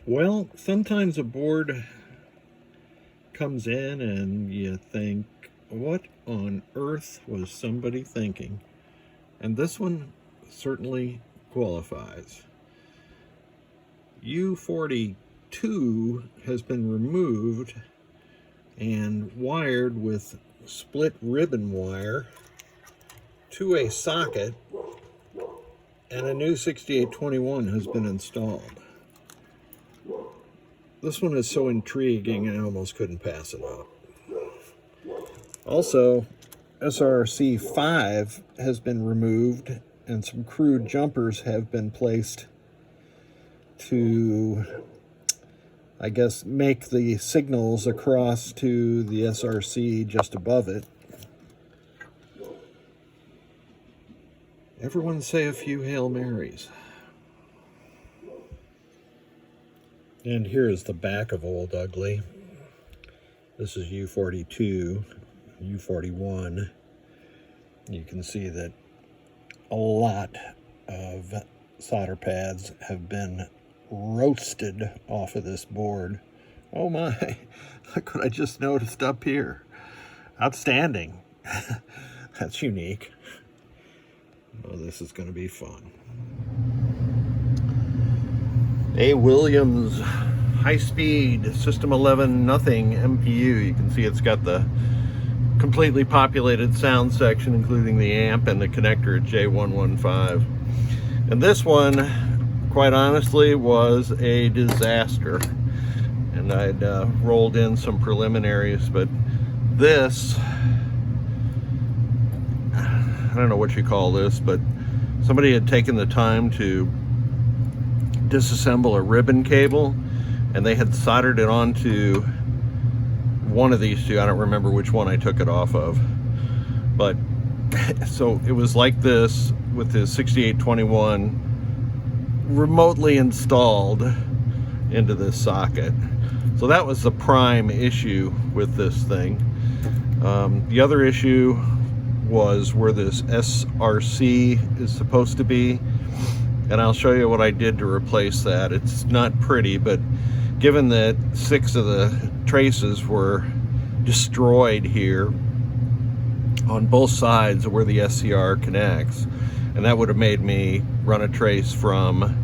Well, sometimes a board comes in and you think, what on earth was somebody thinking? And this one certainly qualifies. U42 has been removed and wired with split ribbon wire to a socket, and a new 6821 has been installed. This one is so intriguing I almost couldn't pass it up. Also, SRC 5 has been removed and some crude jumpers have been placed to, I guess, make the signals across to the SRC just above it. Everyone say a few Hail Marys. And here is the back of Old Ugly. This is U42, U41. You can see that a lot of solder pads have been roasted off of this board. Oh my, look what I just noticed up here. Outstanding. That's unique. Oh, this is going to be fun. A Williams high-speed System 11 nothing MPU. You can see it's got the completely populated sound section, including the amp and the connector at J115. And this one, quite honestly, was a disaster. And I'd rolled in some preliminaries, but this, I don't know what you call this, but somebody had taken the time to disassemble a ribbon cable, and they had soldered it onto one of these two. I don't remember which one I took it off of, but so it was like this with the 6821 remotely installed into this socket. So that was the prime issue with this thing. The other issue was where this SRC is supposed to be, and I'll show you what I did to replace that. It's not pretty, but given that 6 of the traces were destroyed here on both sides of where the SCR connects, and that would have made me run a trace from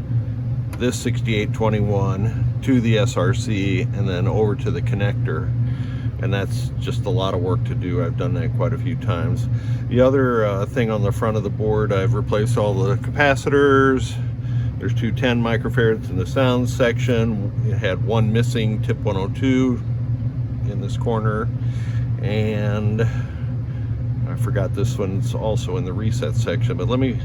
this 6821 to the SRC and then over to the connector, and that's just a lot of work to do. I've done that quite a few times. The other thing on the front of the board, I've replaced all the capacitors. There's 2 10 microfarads in the sound section. It had one missing tip 102 in this corner, and I forgot this one's also in the reset section. But let me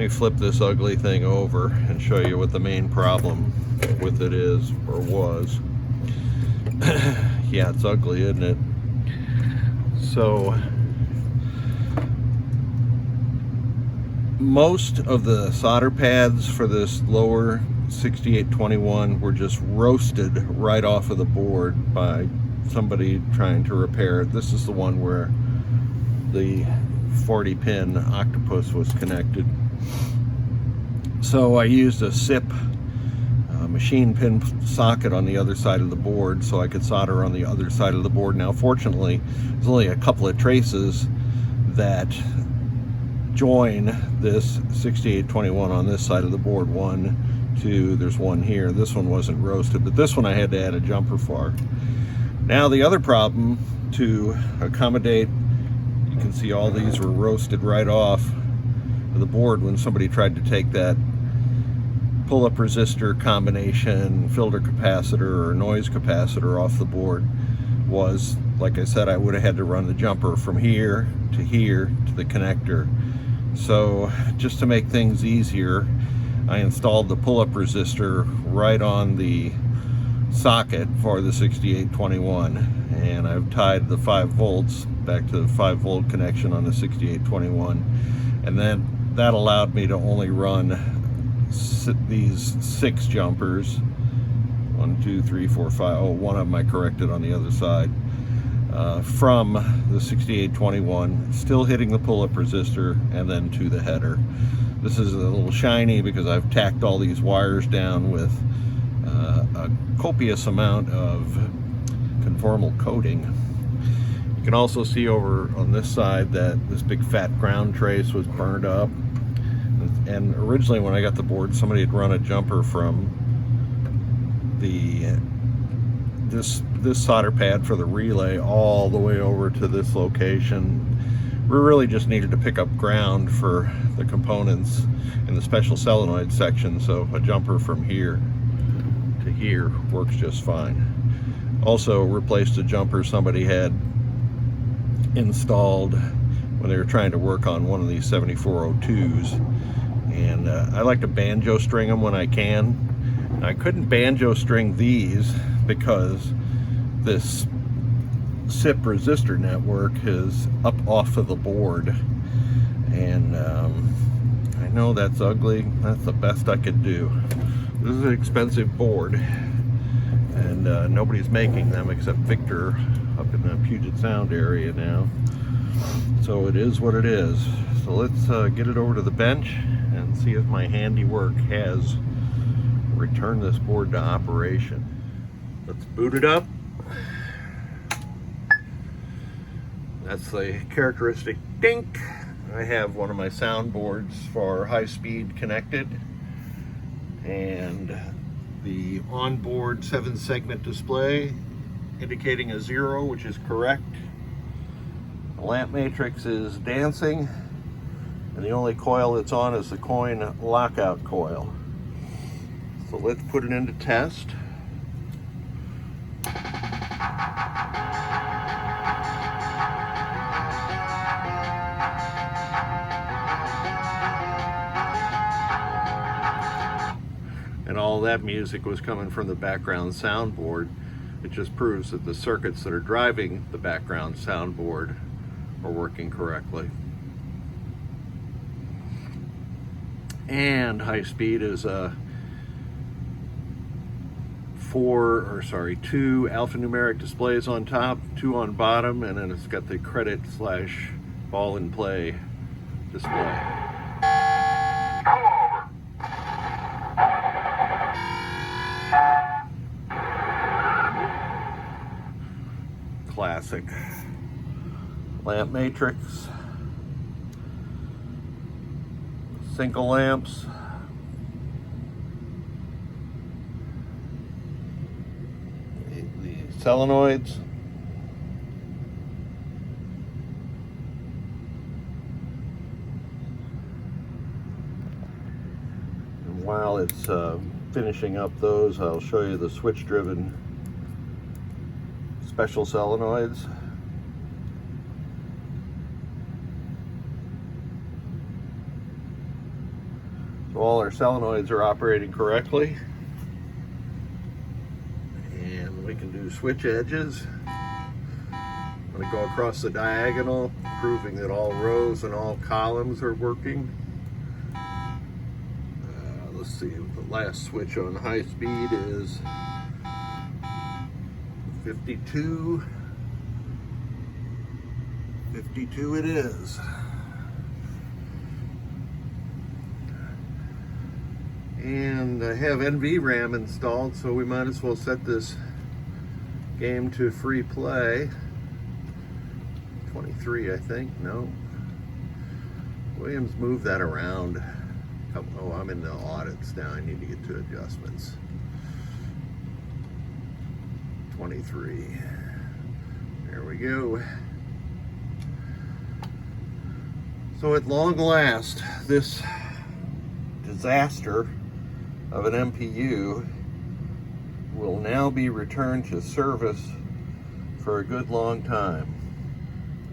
flip this ugly thing over and show you what the main problem with it is, or was. Yeah, it's ugly, isn't it? So most of the solder pads for this lower 6821 were just roasted right off of the board by somebody trying to repair it. This is the one where the 40 pin octopus was connected. So I used a SIP machine pin socket on the other side of the board so I could solder on the other side of the board. Now fortunately there's only a couple of traces that join this 6821 on this side of the board. 1, 2, there's one here. This one wasn't roasted, but this one I had to add a jumper for. Now the other problem, to accommodate, you can see all these were roasted right off of the board when somebody tried to take that pull-up resistor combination, filter capacitor or noise capacitor off the board. Was, like I said, I would have had to run the jumper from here to the connector. So just to make things easier, I installed the pull-up resistor right on the socket for the 6821, and I've tied the 5 volts back to the 5 volt connection on the 6821, and then that allowed me to only run these 6 jumpers. 1, 2, 3, 4, 5. Oh, one of them I corrected on the other side. From the 6821, still hitting the pull-up resistor, and then to the header. This is a little shiny because I've tacked all these wires down with a copious amount of conformal coating. You can also see over on this side that this big fat ground trace was burned up. And originally when I got the board, somebody had run a jumper from this solder pad for the relay all the way over to this location. We really just needed to pick up ground for the components in the special solenoid section, so a jumper from here to here works just fine. Also replaced a jumper somebody had installed when they were trying to work on one of these 7402s, and I like to banjo string them when I can. I couldn't banjo string these because this SIP resistor network is up off of the board, and I know that's ugly. That's the best I could do. This is an expensive board, and nobody's making them except Victor up in the Puget Sound area now, so it is what it is. So let's get it over to the bench and see if my handiwork has returned this board to operation. Let's boot it up. That's the characteristic dink. I have one of my soundboards for high speed connected, and the onboard 7-segment display indicating a 0, which is correct. The lamp matrix is dancing, and the only coil that's on is the coin lockout coil. So let's put it into test. And all that music was coming from the background soundboard. It just proves that the circuits that are driving the background soundboard are working correctly. And high speed is a 2 alphanumeric displays on top, 2 on bottom, and then it's got the credit/ball and play display. Classic. Lamp matrix, single lamps, the solenoids, and while it's finishing up those, I'll show you the switch driven special solenoids. So all our solenoids are operating correctly, and we can do switch edges. I'm going to go across the diagonal, proving that all rows and all columns are working. Let's see, the last switch on high speed is 52. 52 it is. And I have NVRAM installed, so we might as well set this game to free play. 23, I think. No. Williams moved that around. Oh, I'm in the audits now. I need to get to adjustments. 23. There we go. So at long last, this disaster of an MPU will now be returned to service for a good long time.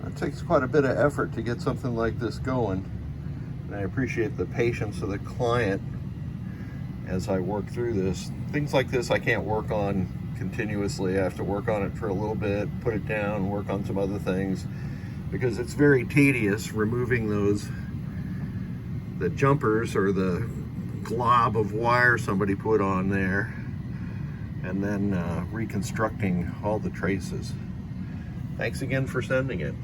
It takes quite a bit of effort to get something like this going, and I appreciate the patience of the client as I work through this. Things like this I can't work on continuously. I have to work on it for a little bit, put it down, work on some other things, because it's very tedious removing the jumpers or the glob of wire somebody put on there, and then reconstructing all the traces. Thanks again for sending it.